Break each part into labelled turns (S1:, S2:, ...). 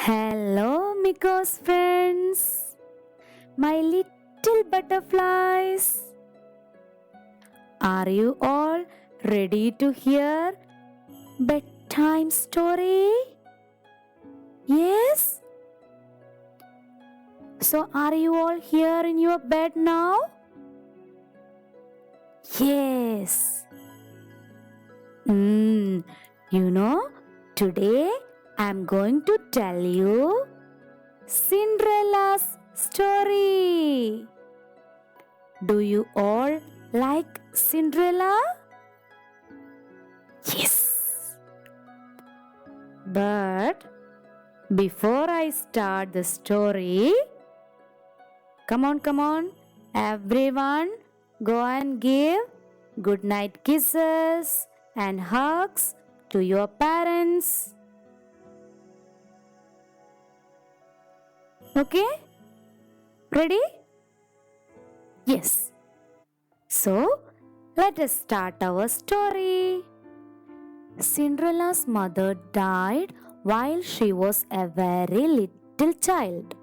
S1: Hello, Miko's friends, my little butterflies. Are you all ready to hear bedtime story? Yes? So, are you all here in your bed now? Yes. You know, today I'm going to tell you Cinderella's story. Do you all like Cinderella? Yes. But before I start the story, come on, everyone, go and give good night kisses and hugs to your parents. Okay? Ready? Yes. So, let us start our story. Cinderella's mother died while she was a very little child.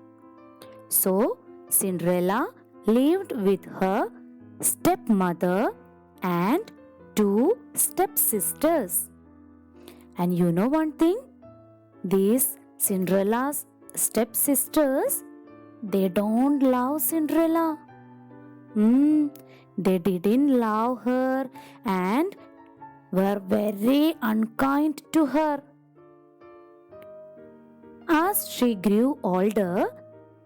S1: So, Cinderella lived with her stepmother and two stepsisters. And you know one thing? These Cinderella's stepsisters, they don't love Cinderella. They didn't love her and were very unkind to her. As she grew older,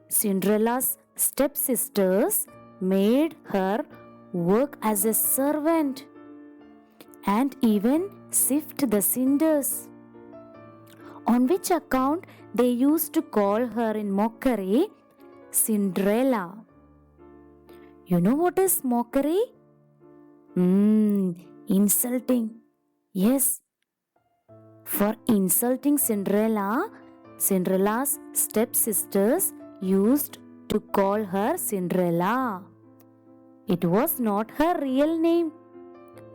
S1: Cinderella's stepsisters made her work as a servant and even sift the cinders. On which account they used to call her in mockery Cinderella. You know what is mockery? Insulting. Yes. For insulting Cinderella, Cinderella's stepsisters used to call her Cinderella. It was not her real name,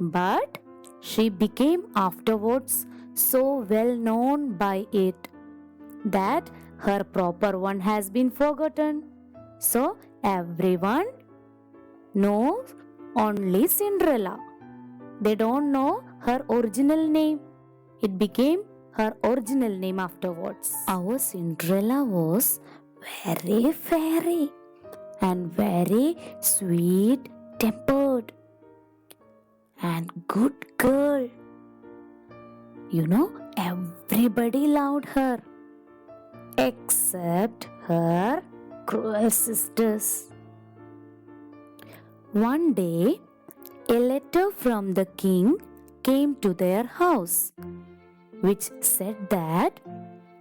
S1: but she became afterwards so well known by it that her proper one has been forgotten. So everyone knows only Cinderella. They don't know her original name. It became her original name afterwards. Our Cinderella was very fairy and very sweet tempered and good girl. You know, everybody loved her except her cruel sisters. One day, a letter from the king came to their house, which said that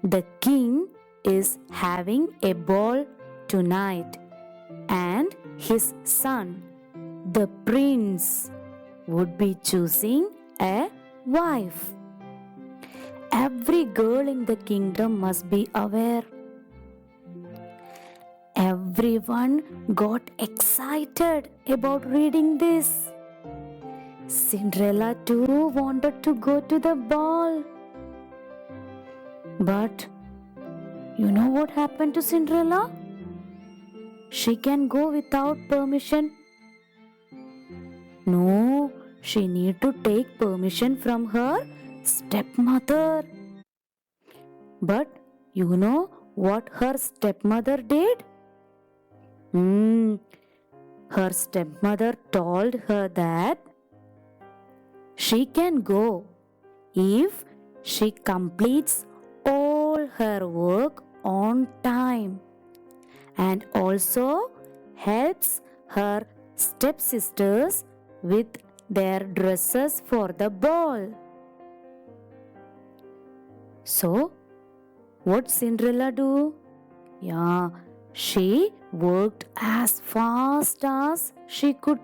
S1: the king is having a ball tonight and his son, the prince, would be choosing a wife. Every girl in the kingdom must be aware. Everyone got excited about reading this. Cinderella too wanted to go to the ball. But you know what happened to Cinderella? She can go without permission. No, she need to take permission from her stepmother. But you know what her stepmother did? Her stepmother told her that she can go if she completes all her work on time and also helps her stepsisters with their dresses for the ball. So, what Cinderella do? Yeah, she worked as fast as she could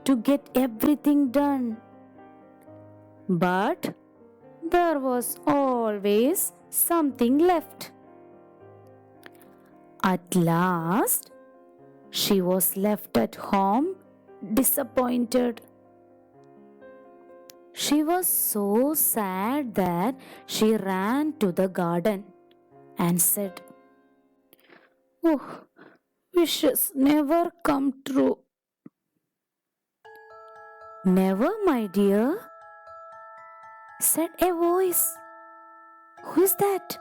S1: to get everything done. But there was always something left. At last, she was left at home disappointed. She was so sad that she ran to the garden and said, "Oh, wishes never come true." "Never, my dear," said a voice. "Who is that?"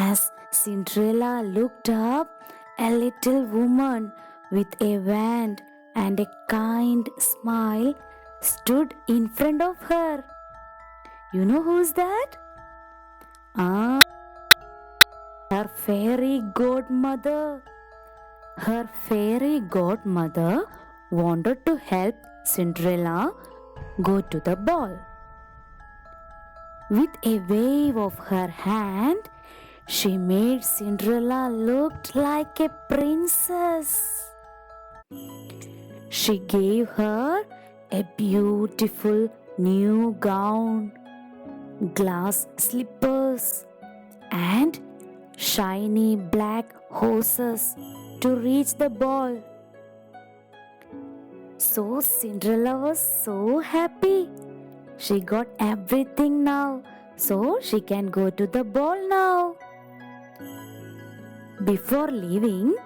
S1: As Cinderella looked up, a little woman with a wand and a kind smile stood in front of her. You know who's that? Ah, her fairy godmother. Her fairy godmother wanted to help Cinderella go to the ball. With a wave of her hand, she made Cinderella look like a princess. She gave her a beautiful new gown, glass slippers, and shiny black horses to reach the ball. So Cinderella was so happy. She got everything now, so she can go to the ball now. Before leaving,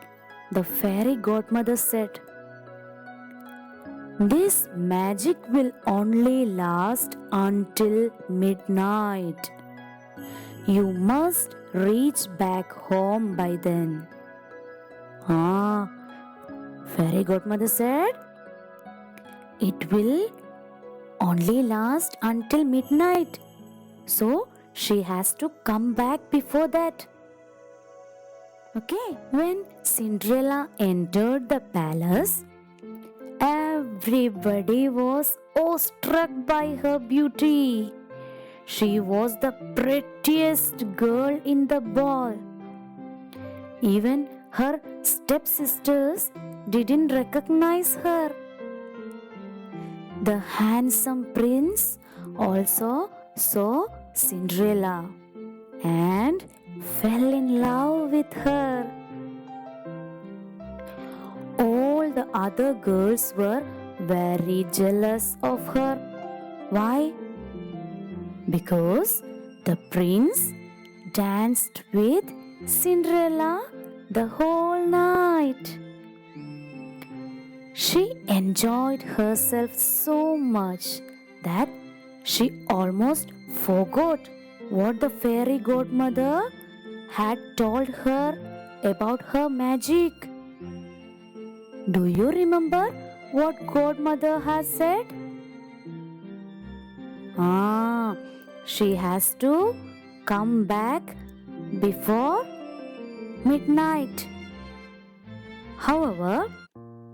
S1: the fairy godmother said, "This magic will only last until midnight. You must reach back home by then." Fairy godmother said, "It will only last until midnight, so she has to come back before that." Okay, when Cinderella entered the palace, everybody was awestruck by her beauty. She was the prettiest girl in the ball. Even her stepsisters didn't recognize her. The handsome prince also saw Cinderella and fell in love with her. All the other girls were very jealous of her. Why? Because the prince danced with Cinderella the whole night. She enjoyed herself so much that she almost forgot what the fairy godmother had told her about her magic. Do you remember what godmother has said? She has to come back before midnight. However,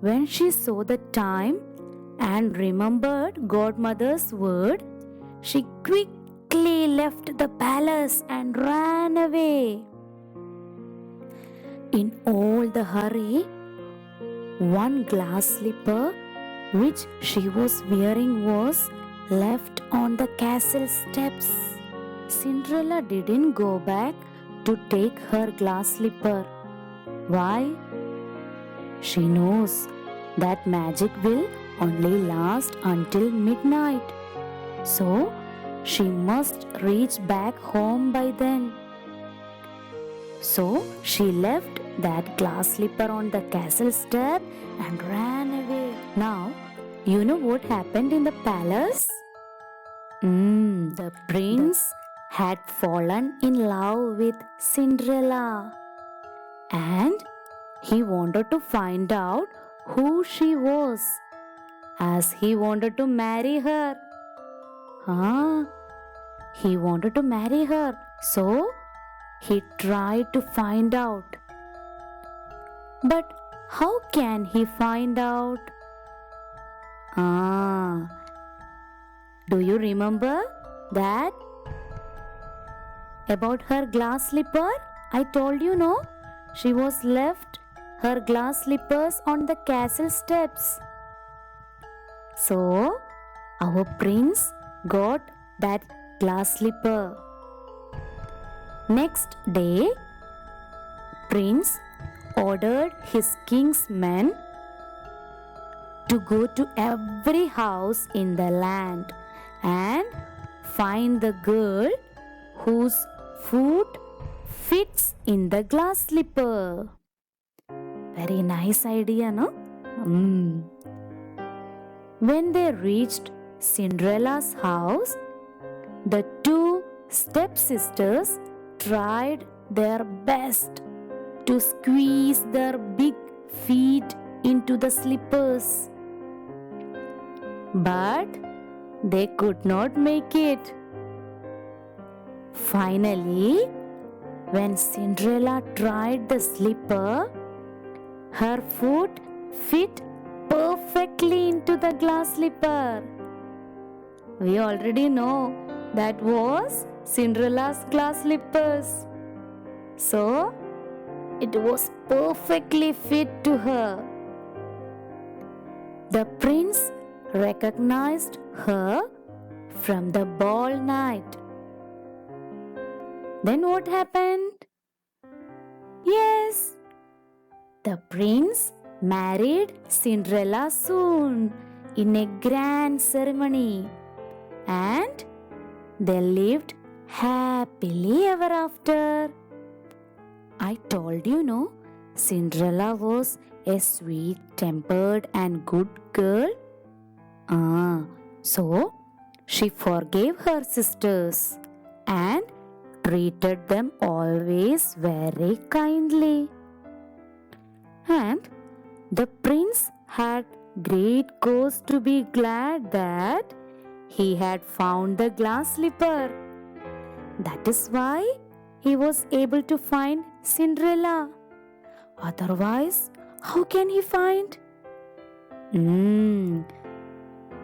S1: when she saw the time and remembered godmother's word, she quickly left the palace and ran away. In all the hurry, one glass slipper which she was wearing was left on the castle steps. Cinderella didn't go back to take her glass slipper. Why? She knows that magic will only last until midnight. So she must reach back home by then. So she left that glass slipper on the castle step and ran away. Now, you know what happened in the palace? The prince had fallen in love with Cinderella and he wanted to find out who she was, as he wanted to marry her. He wanted to marry her, so he tried to find out. But how can he find out? Do you remember that? About her glass slipper? I told you, no? She was left her glass slippers on the castle steps. So, our prince got that glass slipper. Next day, prince ordered his king's men to go to every house in the land and find the girl whose foot fits in the glass slipper. Very nice idea, no? When they reached Cinderella's house, the two stepsisters tried their best to squeeze their big feet into the slippers. But they could not make it. Finally, when Cinderella tried the slipper, her foot fit perfectly into the glass slipper. We already know that was Cinderella's glass slippers. So, it was perfectly fit to her. The prince recognized her from the ball night. Then what happened? Yes, the prince married Cinderella soon in a grand ceremony, and they lived happily ever after. I told you, no, Cinderella was a sweet-tempered and good girl. So she forgave her sisters and treated them always very kindly. And the prince had great cause to be glad that he had found the glass slipper. That is why he was able to find Cinderella. Otherwise, how can he find?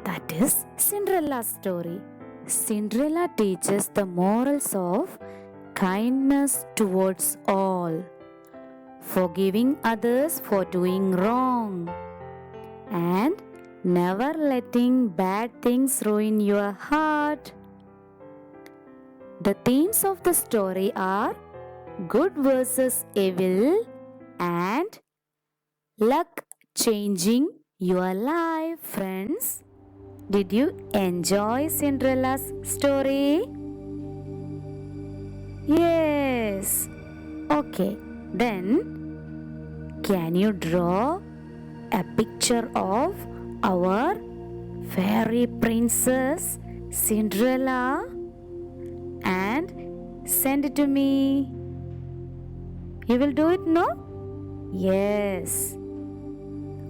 S1: That is Cinderella's story. Cinderella teaches the morals of kindness towards all, forgiving others for doing wrong, and never letting bad things ruin your heart. The themes of the story are good versus evil and luck changing your life. Friends, did you enjoy Cinderella's story? Yes. Okay, then can you draw a picture of our fairy princess Cinderella and send it to me? You will do it, no? Yes.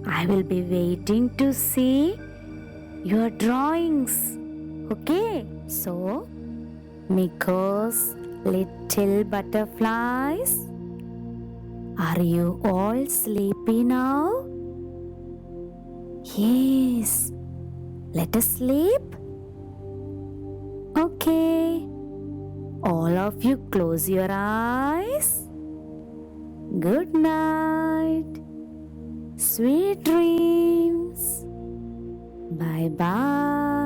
S1: I will be waiting to see your drawings. Okay? So, Miko's little butterflies, are you all sleepy now? Yes. Let us sleep. Okay. All of you close your eyes. Good night. Sweet dreams. Bye bye.